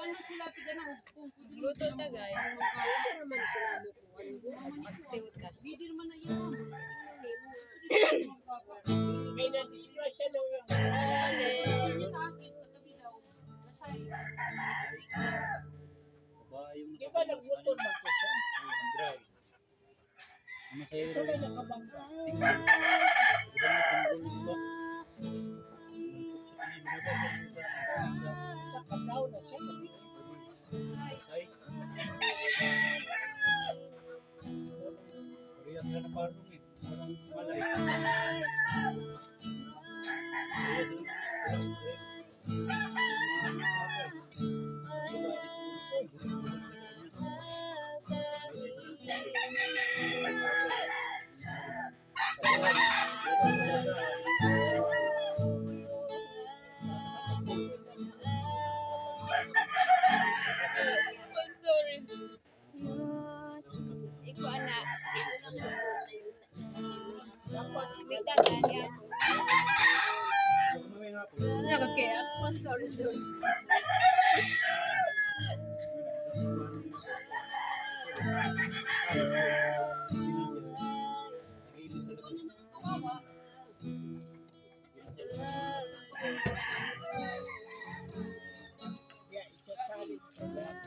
ano sila tiga na kung Luto ta guys. Hindi naman sila Magsiwot ka. Hindi naman na yun. May na-disgrasya daw yung Hindi sa akin, patabi daw. Masay. di ba nagmotor ba ko siya? So may nakabangga. Sa kagaw na siya. Full stories. Iko anak. Tigda gani ako. Nakakaya. Full stories doon. Kaya isa-challenge ko yan.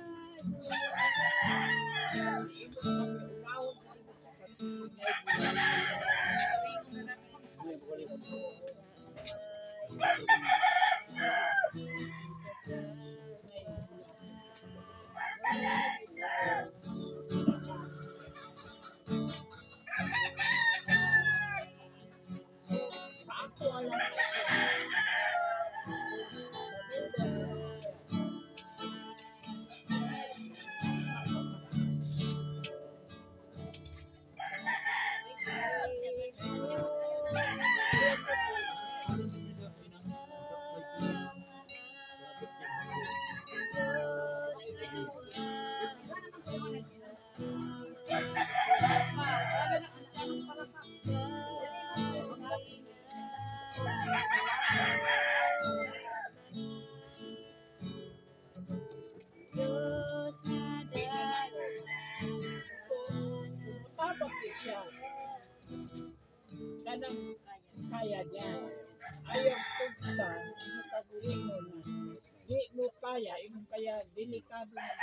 Sa ako alam na siya. Tapos siya. Kanang kaya niya. Ayaw tugsa, mataguling mo na. Di mo kaya, yung kaya delikado na.